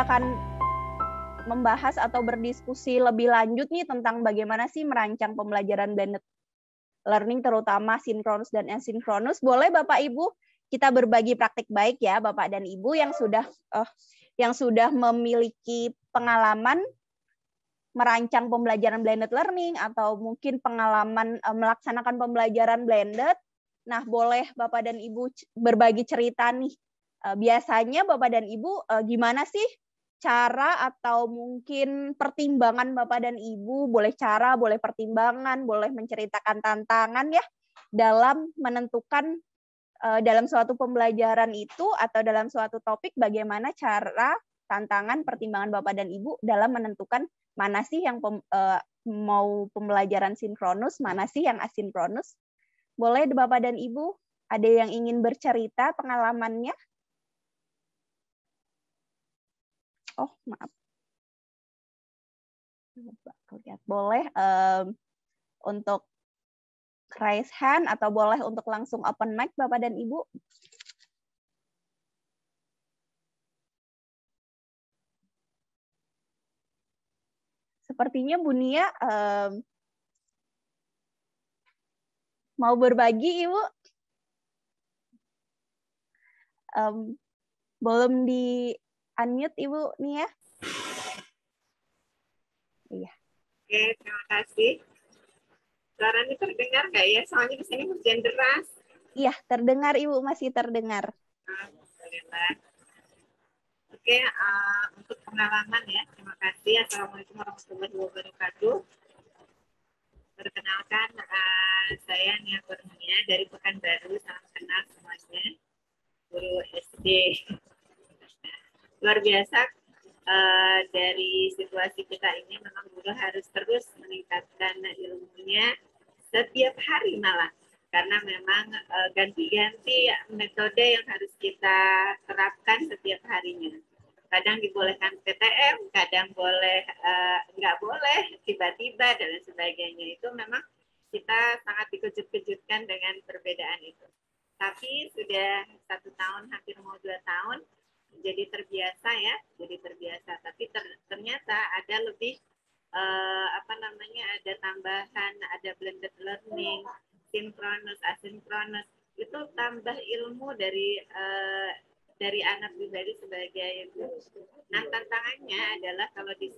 akan membahas atau berdiskusi lebih lanjut nih tentang bagaimana sih merancang pembelajaran blended learning, terutama sinkronus dan asinkronus. Boleh Bapak Ibu kita berbagi praktik baik ya Bapak dan Ibu yang sudah memiliki pengalaman merancang pembelajaran blended learning atau mungkin pengalaman melaksanakan pembelajaran blended. Nah, boleh Bapak dan Ibu berbagi cerita nih. Biasanya Bapak dan Ibu gimana sih cara atau mungkin pertimbangan Bapak dan Ibu, boleh cara, boleh pertimbangan, boleh menceritakan tantangan ya dalam menentukan dalam suatu pembelajaran itu atau dalam suatu topik bagaimana cara, tantangan, pertimbangan Bapak dan Ibu dalam menentukan mana sih yang mau pembelajaran sinkronus, mana sih yang asinkronus. Boleh Bapak dan Ibu, ada yang ingin bercerita pengalamannya? Oh, maaf. Boleh untuk raise hand atau boleh untuk langsung open mic Bapak dan Ibu. Sepertinya Bu Nia mau berbagi, Ibu. Belum di unmute Ibu Nia. Iya. Oke, terima kasih. Suaranya terdengar nggak ya? Soalnya di sini hujan deras. Iya, terdengar Ibu, masih terdengar. Oke, untuk pengalaman ya, terima kasih. Assalamualaikum warahmatullahi wabarakatuh. Perkenalkan, saya Nia Kurnia dari Pekanbaru. Salam kenal semuanya, guru SD. Luar biasa, dari situasi kita ini memang guru harus terus meningkatkan ilmunya setiap hari malah. Karena memang ganti-ganti metode yang harus kita terapkan setiap harinya. Kadang dibolehkan PTM, kadang nggak boleh, tiba-tiba, dan sebagainya. Itu memang kita sangat dikejut-kejutkan dengan perbedaan itu. Tapi sudah 1 tahun, hampir mau 2 tahun, jadi terbiasa ya, Tapi ternyata ada lebih, ada tambahan, ada blended learning, sinkronus, asinkronus, itu tambah ilmu dari anak pribadi sebagai guru. Nah, tantangannya adalah kalau di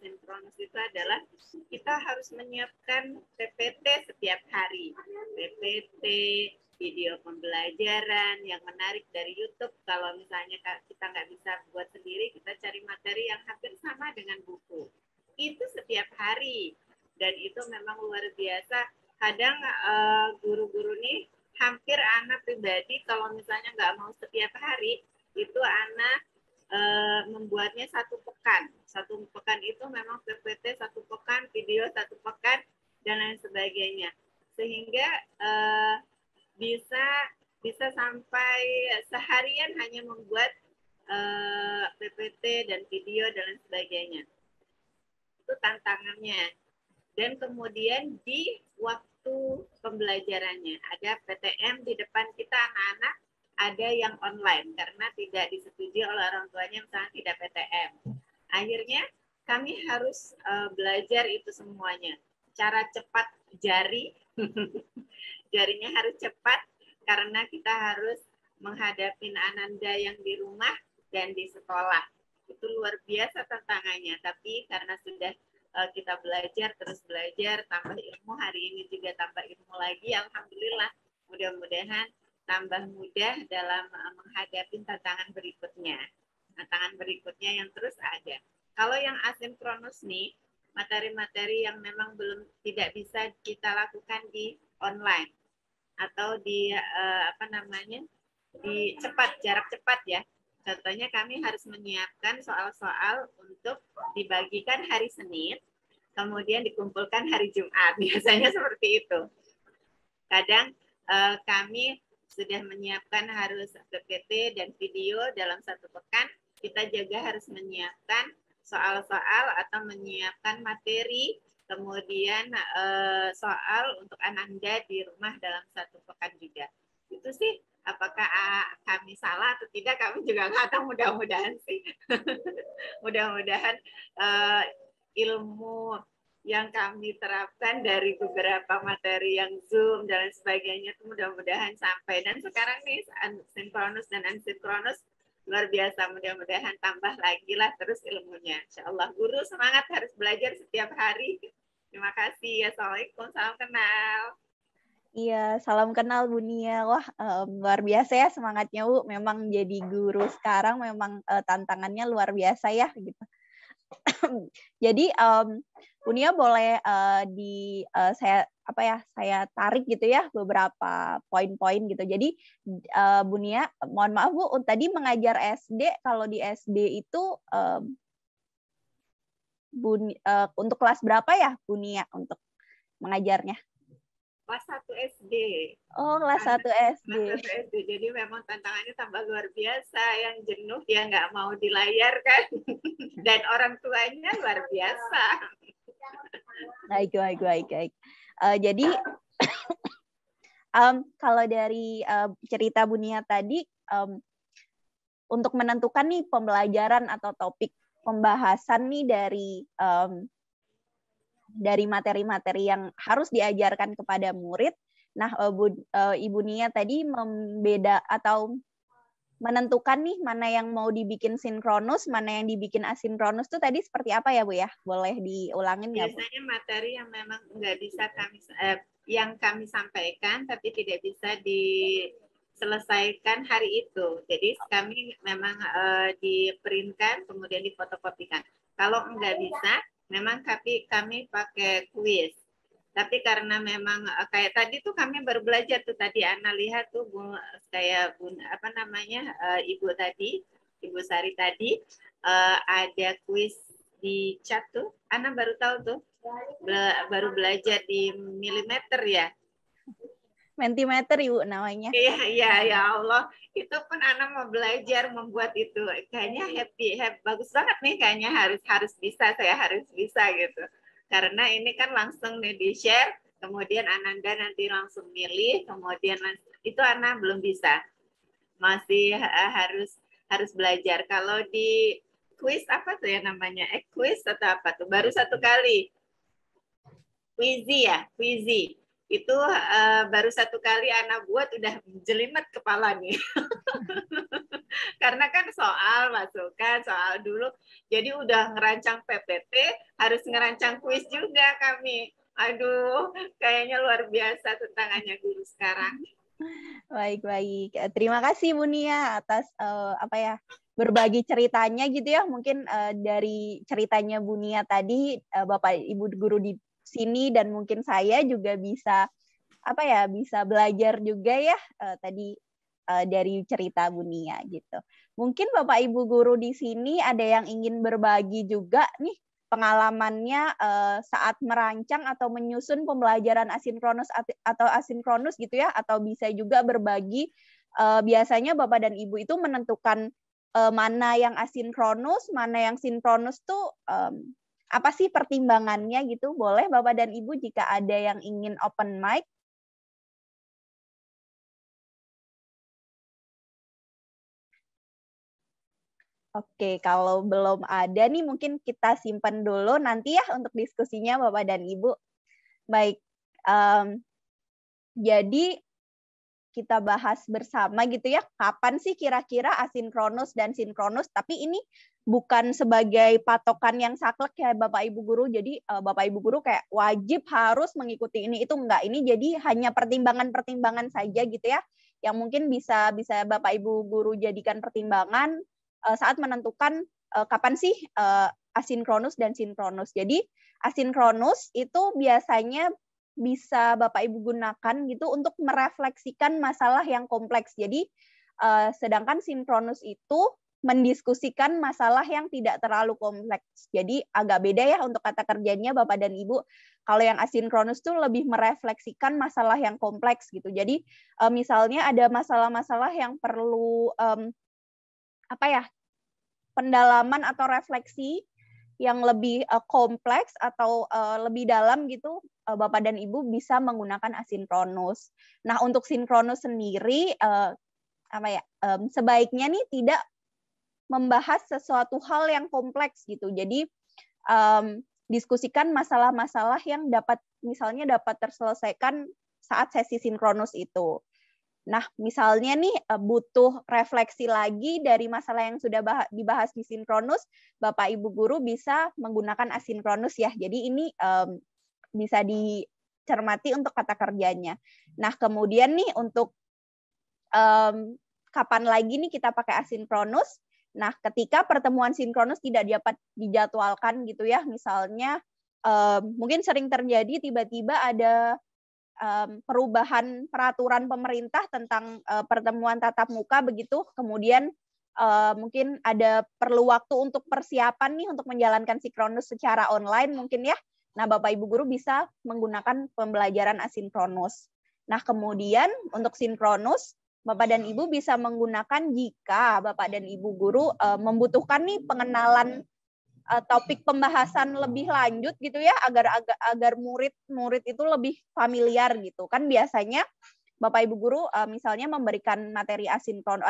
sinkronus itu adalah kita harus menyiapkan PPT setiap hari. PPT, video pembelajaran yang menarik dari YouTube. Kalau misalnya kita nggak bisa buat sendiri, kita cari materi yang hampir sama dengan buku. Itu setiap hari. Dan itu memang luar biasa. Kadang guru-guru nih hampir anak pribadi kalau misalnya nggak mau setiap hari, itu anak membuatnya 1 pekan. 1 pekan itu memang PPT 1 pekan, video 1 pekan, dan lain sebagainya. Sehingga bisa sampai seharian hanya membuat PPT dan video dan lain sebagainya. Itu tantangannya. Dan kemudian di waktu pembelajarannya ada PTM di depan kita anak-anak, ada yang online karena tidak disetujui oleh orang tuanya misalnya tidak PTM. Akhirnya kami harus belajar itu semuanya. Cara cepat jari, jarinya harus cepat karena kita harus menghadapi Ananda yang di rumah dan di sekolah. Itu luar biasa tantangannya, tapi karena sudah kita belajar, terus belajar, tambah ilmu, hari ini juga tambah ilmu lagi, alhamdulillah. Mudah-mudahan tambah mudah dalam menghadapi tantangan berikutnya. Tantangan berikutnya yang terus ada. Kalau yang asinkronus nih, materi-materi yang memang tidak bisa kita lakukan di online atau di di jarak cepat ya. Contohnya kami harus menyiapkan soal-soal untuk dibagikan hari Senin, kemudian dikumpulkan hari Jumat. Biasanya seperti itu. Kadang kami sudah menyiapkan harus PPT dan video dalam 1 pekan. Kita juga harus menyiapkan soal-soal atau menyiapkan materi, kemudian soal untuk Ananda di rumah dalam 1 pekan juga. Itu sih Apakah kami salah atau tidak, kami juga nggak tahu, mudah-mudahan sih. Mudah-mudahan ilmu yang kami terapkan dari beberapa materi yang Zoom dan sebagainya itu mudah-mudahan sampai. Dan sekarang nih sinkronus dan asinkronus luar biasa, mudah-mudahan tambah lagi lah terus ilmunya. Insya Allah. Guru semangat, harus belajar setiap hari. Terima kasih. Assalamualaikum, salam kenal. Iya, salam kenal Bu Nia. Wah, luar biasa ya semangatnya Bu. Memang jadi guru sekarang memang tantangannya luar biasa ya gitu. Jadi Bu Nia boleh saya tarik gitu ya beberapa poin-poin gitu. Jadi Bu Nia, mohon maaf Bu, tadi mengajar SD, kalau di SD itu untuk kelas berapa ya Bu Nia untuk mengajarnya? Kelas 1 SD. Oh, kelas 1 SD. Kelas 1 SD. Jadi memang tantangannya tambah luar biasa. Yang jenuh dia nggak mau di layar kan. Dan orang tuanya luar biasa. Baik. Jadi kalau dari cerita Bu Nia tadi, untuk menentukan nih pembelajaran atau topik pembahasan nih dari materi-materi yang harus diajarkan kepada murid. Nah, Ibu Nia tadi menentukan nih mana yang mau dibikin sinkronus, mana yang dibikin asinkronus tuh tadi seperti apa ya Bu ya? Boleh diulangin nggak Bu? Biasanya materi yang memang nggak bisa yang kami sampaikan tapi tidak bisa diselesaikan hari itu. Jadi kami memang diprintkan kemudian difotokopikan. Kalau nggak bisa, memang kami pakai kuis. Tapi karena memang kayak tadi tuh kami baru belajar tuh tadi Ana lihat tuh Ibu tadi, Ibu Sari tadi ada kuis di chat tuh. Ana baru tahu tuh. Baru belajar di milimeter ya. Mentimeter Ibu namanya. Iya ya Allah. Itu pun Ana mau belajar membuat itu. Kayaknya happy bagus banget nih, kayaknya harus bisa, saya harus bisa gitu. Karena ini kan langsung nih di-share, kemudian Ananda nanti langsung milih, kemudian itu Ana belum bisa. Masih harus belajar. Kalau di quiz apa tuh ya namanya? Quiz atau apa tuh? Baru 1 kali. Quizy. Itu baru 1 kali Ana buat udah jelimet kepala nih. Karena kan soal masukan, soal dulu. Jadi udah ngerancang PPT, harus ngerancang kuis juga kami. Aduh, kayaknya luar biasa tantangannya guru sekarang. Baik. Terima kasih Bu Nia atas berbagi ceritanya gitu ya. Mungkin dari ceritanya Bu Nia tadi, Bapak Ibu guru di sini dan mungkin saya juga bisa belajar juga ya tadi dari cerita Bu Nia gitu. Mungkin Bapak Ibu guru di sini ada yang ingin berbagi juga nih pengalamannya saat merancang atau menyusun pembelajaran asinkronus atau asinkronus gitu ya, atau bisa juga berbagi biasanya Bapak dan Ibu itu menentukan mana yang asinkronus, mana yang sinkronus tuh apa sih pertimbangannya gitu. Boleh Bapak dan Ibu jika ada yang ingin open mic. Oke, kalau belum ada nih mungkin kita simpan dulu nanti ya untuk diskusinya Bapak dan Ibu. Baik, jadi kita bahas bersama gitu ya, kapan sih kira-kira asinkronus dan sinkronus, tapi ini bukan sebagai patokan yang saklek ya Bapak Ibu guru, jadi Bapak Ibu guru kayak wajib harus mengikuti ini, itu enggak, ini jadi hanya pertimbangan-pertimbangan saja gitu ya, yang mungkin bisa Bapak Ibu guru jadikan pertimbangan saat menentukan kapan sih asinkronus dan sinkronus. Jadi asinkronus itu biasanya bisa Bapak Ibu gunakan gitu untuk merefleksikan masalah yang kompleks. Jadi sedangkan sinkronus itu mendiskusikan masalah yang tidak terlalu kompleks. Jadi agak beda ya untuk kata kerjanya Bapak dan Ibu. Kalau yang asinkronus tuh lebih merefleksikan masalah yang kompleks gitu. Jadi misalnya ada masalah-masalah yang perlu pendalaman atau refleksi yang lebih kompleks atau lebih dalam gitu, Bapak dan Ibu bisa menggunakan asinkronus. Nah, untuk sinkronus sendiri sebaiknya nih tidak membahas sesuatu hal yang kompleks gitu. Jadi diskusikan masalah-masalah yang misalnya dapat terselesaikan saat sesi sinkronus itu. Nah, misalnya nih butuh refleksi lagi dari masalah yang sudah dibahas di sinkronus, Bapak Ibu guru bisa menggunakan asinkronus ya. Jadi ini bisa dicermati untuk kata kerjanya. Nah, kemudian nih untuk kapan lagi nih kita pakai asinkronus? Nah, ketika pertemuan sinkronus tidak dapat dijadwalkan gitu ya, misalnya mungkin sering terjadi tiba-tiba ada perubahan peraturan pemerintah tentang pertemuan tatap muka begitu, kemudian mungkin ada perlu waktu untuk persiapan nih untuk menjalankan sinkronus secara online mungkin ya. Nah, Bapak Ibu guru bisa menggunakan pembelajaran asinkronus. Nah, kemudian untuk sinkronus, Bapak dan Ibu bisa menggunakan jika Bapak dan Ibu guru membutuhkan nih pengenalan topik pembahasan lebih lanjut gitu ya, agar murid itu lebih familiar gitu. Kan biasanya Bapak Ibu guru misalnya memberikan materi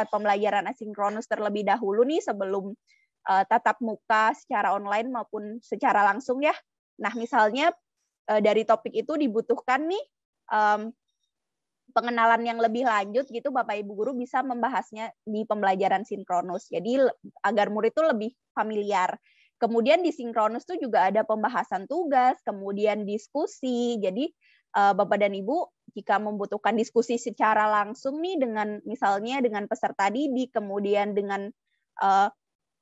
pembelajaran asinkronus terlebih dahulu nih sebelum tatap muka secara online maupun secara langsung ya. Nah, misalnya dari topik itu dibutuhkan nih pengenalan yang lebih lanjut gitu, Bapak Ibu guru bisa membahasnya di pembelajaran sinkronus. Jadi agar murid itu lebih familiar. Kemudian di sinkronus itu juga ada pembahasan tugas, kemudian diskusi. Jadi Bapak dan Ibu jika membutuhkan diskusi secara langsung nih dengan misalnya dengan peserta didik, kemudian dengan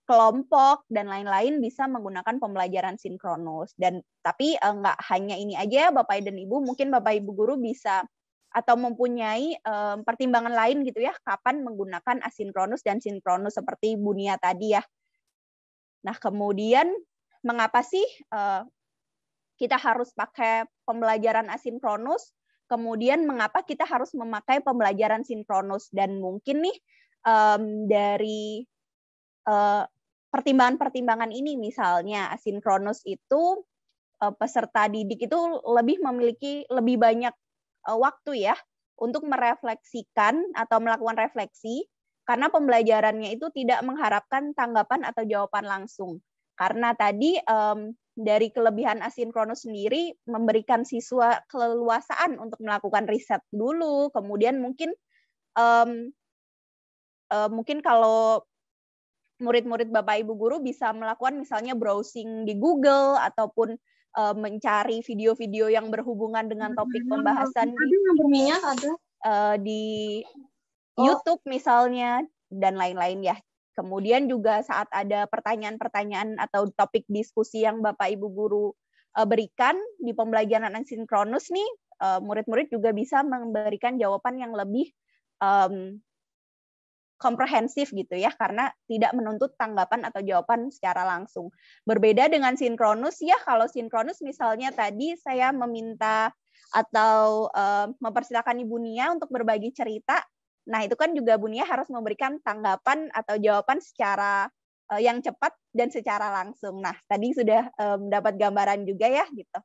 kelompok dan lain-lain bisa menggunakan pembelajaran sinkronus. Dan tapi nggak hanya ini aja Bapak dan Ibu, mungkin Bapak Ibu guru bisa atau mempunyai pertimbangan lain gitu ya, kapan menggunakan asinkronus dan sinkronus seperti Bu Nia tadi ya. Nah, kemudian mengapa sih kita harus pakai pembelajaran asinkronus? Kemudian mengapa kita harus memakai pembelajaran sinkronus? Dan mungkin nih dari pertimbangan-pertimbangan ini misalnya asinkronus itu peserta didik itu memiliki lebih banyak waktu ya untuk merefleksikan atau melakukan refleksi. Karena pembelajarannya itu tidak mengharapkan tanggapan atau jawaban langsung. Karena tadi dari kelebihan asinkronus sendiri memberikan siswa keleluasaan untuk melakukan riset dulu, kemudian mungkin kalau murid-murid Bapak Ibu guru bisa melakukan misalnya browsing di Google ataupun mencari video-video yang berhubungan dengan topik pembahasan di YouTube misalnya, dan lain-lain ya. Kemudian juga saat ada pertanyaan-pertanyaan atau topik diskusi yang Bapak Ibu guru berikan di pembelajaran asinkronus nih, murid-murid juga bisa memberikan jawaban yang lebih komprehensif gitu ya, karena tidak menuntut tanggapan atau jawaban secara langsung. Berbeda dengan sinkronus ya, kalau sinkronus misalnya tadi saya meminta atau mempersilakan Ibu Nia untuk berbagi cerita. Nah, itu kan juga Bu Nia harus memberikan tanggapan atau jawaban secara yang cepat dan secara langsung. Nah, tadi sudah mendapat gambaran juga ya gitu.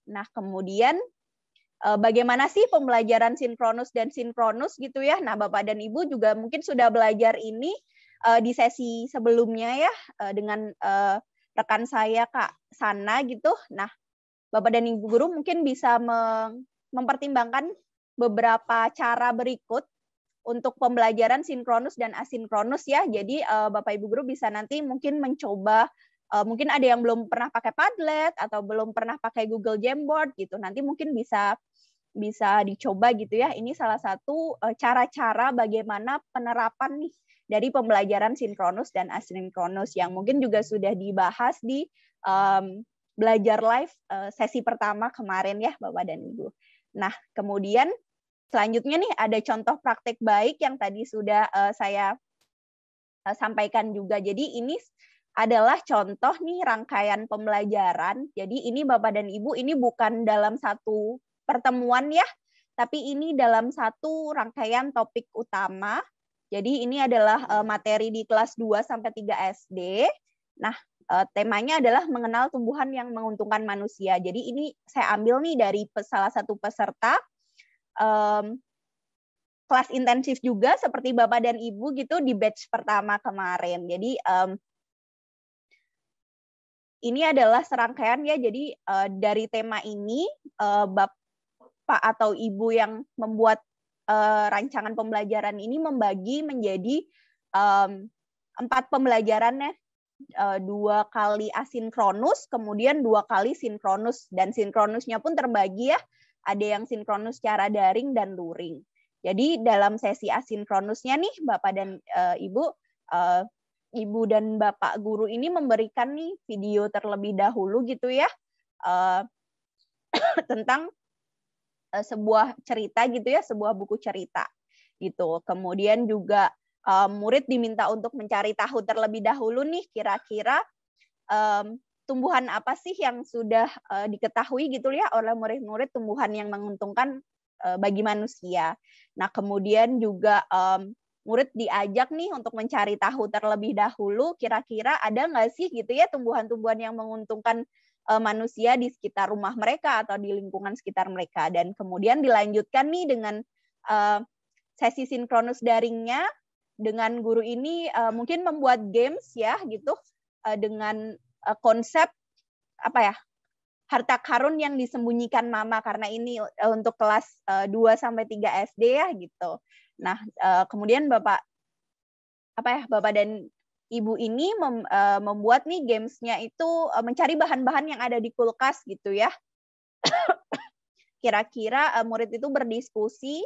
Nah, kemudian bagaimana sih pembelajaran sinkronus dan sinkronus gitu ya. Nah, Bapak dan Ibu juga mungkin sudah belajar ini di sesi sebelumnya ya dengan rekan saya Kak Sana gitu. Nah, Bapak dan Ibu guru mungkin bisa mempertimbangkan beberapa cara berikut untuk pembelajaran sinkronus dan asinkronus ya. Jadi Bapak Ibu guru bisa nanti mungkin mencoba, mungkin ada yang belum pernah pakai Padlet atau belum pernah pakai Google Jamboard gitu. Nanti mungkin bisa dicoba gitu ya. Ini salah satu cara-cara bagaimana penerapan nih dari pembelajaran sinkronus dan asinkronus yang mungkin juga sudah dibahas di belajar live sesi pertama kemarin ya Bapak dan Ibu. Nah, kemudian selanjutnya nih ada contoh praktek baik yang tadi sudah saya sampaikan juga. Jadi ini adalah contoh nih rangkaian pembelajaran. Jadi ini Bapak dan Ibu, ini bukan dalam satu pertemuan ya, tapi ini dalam satu rangkaian topik utama. Jadi ini adalah materi di kelas 2 sampai 3 SD. Nah, temanya adalah mengenal tumbuhan yang menguntungkan manusia. Jadi ini saya ambil nih dari salah satu peserta kelas intensif juga seperti Bapak dan Ibu gitu di batch pertama kemarin. Jadi ini adalah serangkaian ya. Jadi dari tema ini Bapak atau Ibu yang membuat rancangan pembelajaran ini membagi menjadi 4 pembelajaran ya. 2 kali asinkronus, kemudian 2 kali sinkronus, dan sinkronusnya pun terbagi ya, ada yang sinkronus secara daring dan luring. Jadi dalam sesi asinkronusnya nih Bapak dan Ibu, Ibu dan Bapak guru ini memberikan nih video terlebih dahulu gitu ya, tentang sebuah cerita gitu ya, sebuah buku cerita gitu. Kemudian juga murid diminta untuk mencari tahu terlebih dahulu nih kira-kira tumbuhan apa sih yang sudah diketahui gitu ya oleh murid-murid, tumbuhan yang menguntungkan bagi manusia. Nah, kemudian juga murid diajak nih untuk mencari tahu terlebih dahulu kira-kira ada nggak sih gitu ya tumbuhan-tumbuhan yang menguntungkan manusia di sekitar rumah mereka atau di lingkungan sekitar mereka. Dan kemudian dilanjutkan nih dengan sesi sinkronus daringnya, dengan guru ini mungkin membuat games ya gitu dengan konsep apa ya, harta karun yang disembunyikan mama, karena ini untuk kelas 2 sampai 3 SD ya gitu. Nah, kemudian Bapak dan Ibu ini membuat nih gamesnya itu mencari bahan-bahan yang ada di kulkas gitu ya. Kira-kira murid itu berdiskusi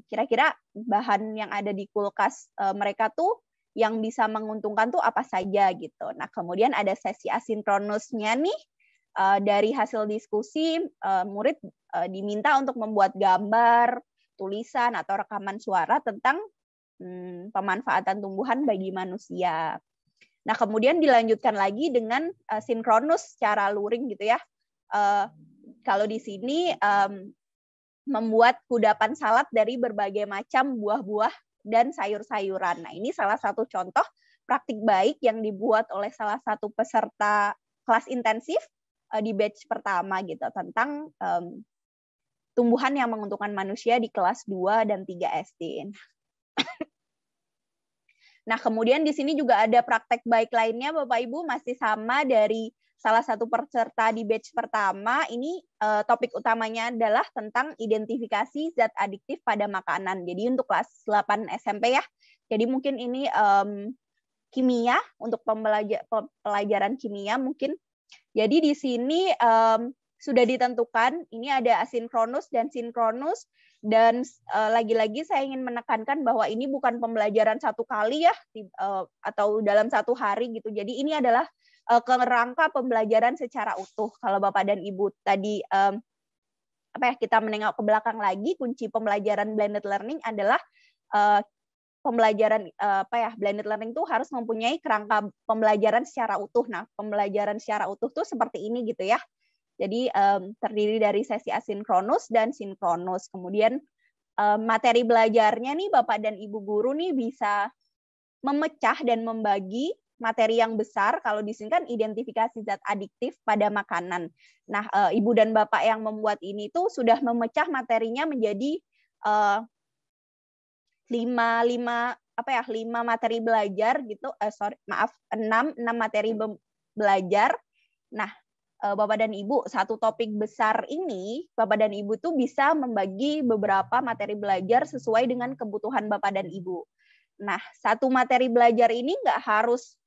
kira-kira bahan yang ada di kulkas mereka tuh yang bisa menguntungkan tuh apa saja gitu. Nah, kemudian ada sesi asinkronusnya nih, dari hasil diskusi murid diminta untuk membuat gambar, tulisan atau rekaman suara tentang pemanfaatan tumbuhan bagi manusia. Nah, kemudian dilanjutkan lagi dengan sinkronus secara luring gitu ya. Kalau di sini membuat kudapan salad dari berbagai macam buah-buah dan sayur-sayuran. Nah, ini salah satu contoh praktik baik yang dibuat oleh salah satu peserta kelas intensif di batch pertama gitu, tentang tumbuhan yang menguntungkan manusia di kelas 2 dan 3 SD. Nah, kemudian di sini juga ada praktek baik lainnya Bapak Ibu, masih sama dari salah satu peserta di batch pertama. Ini topik utamanya adalah tentang identifikasi zat adiktif pada makanan. Jadi untuk kelas 8 SMP ya. Jadi mungkin ini kimia, untuk pelajaran kimia mungkin. Jadi di sini sudah ditentukan, ini ada asinkronus dan sinkronus, dan lagi-lagi saya ingin menekankan bahwa ini bukan pembelajaran satu kali ya, atau dalam satu hari gitu. Jadi ini adalah kerangka pembelajaran secara utuh. Kalau Bapak dan Ibu tadi kita menengok ke belakang lagi, kunci pembelajaran blended learning adalah pembelajaran blended learning itu harus mempunyai kerangka pembelajaran secara utuh. Nah, pembelajaran secara utuh tuh seperti ini gitu ya. Jadi terdiri dari sesi asinkronus dan sinkronus. Kemudian materi belajarnya nih Bapak dan Ibu guru nih bisa memecah dan membagi materi yang besar. Kalau di sini kan identifikasi zat adiktif pada makanan. Nah, Ibu dan Bapak yang membuat ini tuh sudah memecah materinya menjadi 5 materi belajar gitu. 6 materi belajar. Nah, Bapak dan Ibu, satu topik besar ini, Bapak dan Ibu tuh bisa membagi beberapa materi belajar sesuai dengan kebutuhan Bapak dan Ibu. Nah, satu materi belajar ini nggak harus,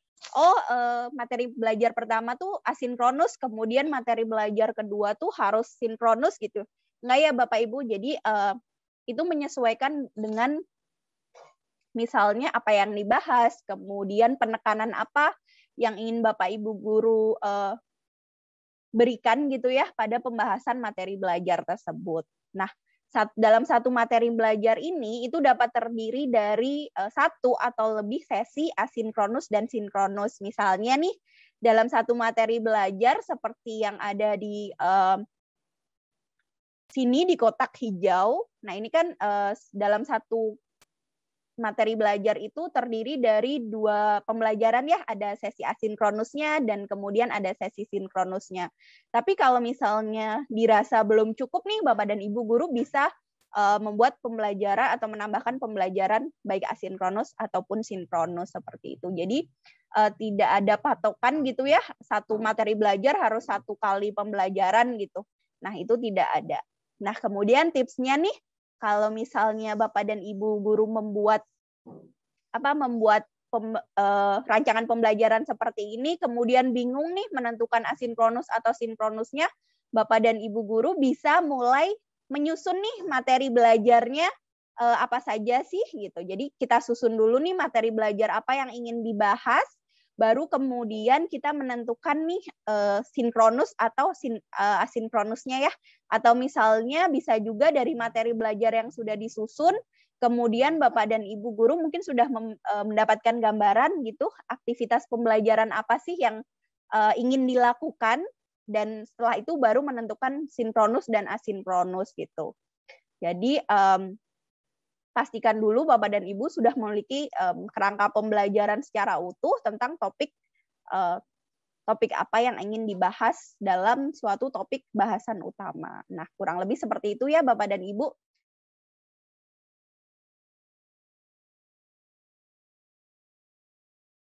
materi belajar pertama tuh asinkronus, kemudian materi belajar kedua tuh harus sinkronus gitu. Nggak ya Bapak Ibu, jadi itu menyesuaikan dengan misalnya apa yang dibahas, kemudian penekanan apa yang ingin Bapak Ibu guru berikan gitu ya pada pembahasan materi belajar tersebut. Nah, dalam satu materi belajar ini itu dapat terdiri dari satu atau lebih sesi asinkronus dan sinkronus. Misalnya nih, dalam satu materi belajar seperti yang ada di sini di kotak hijau. Nah, ini kan dalam satu materi belajar itu terdiri dari 2 pembelajaran ya, ada sesi asinkronusnya dan kemudian ada sesi sinkronusnya. Tapi kalau misalnya dirasa belum cukup nih, Bapak dan Ibu guru bisa membuat pembelajaran atau menambahkan pembelajaran baik asinkronus ataupun sinkronus seperti itu. Jadi tidak ada patokan gitu ya, satu materi belajar harus 1 kali pembelajaran gitu. Nah, itu tidak ada. Nah, kemudian tipsnya nih, kalau misalnya Bapak dan Ibu guru membuat rancangan pembelajaran seperti ini, kemudian bingung nih menentukan asinkronus atau sinkronusnya, Bapak dan Ibu guru bisa mulai menyusun nih materi belajarnya apa saja sih gitu. Jadi kita susun dulu nih materi belajar apa yang ingin dibahas, baru kemudian kita menentukan nih sinkronus atau asinkronusnya ya. Atau misalnya bisa juga dari materi belajar yang sudah disusun, kemudian Bapak dan Ibu guru mungkin sudah mendapatkan gambaran gitu, aktivitas pembelajaran apa sih yang ingin dilakukan, dan setelah itu baru menentukan sinkronus dan asinkronus gitu. Jadi pastikan dulu Bapak dan Ibu sudah memiliki kerangka pembelajaran secara utuh tentang topik apa yang ingin dibahas dalam suatu topik bahasan utama. Nah, kurang lebih seperti itu ya Bapak dan Ibu.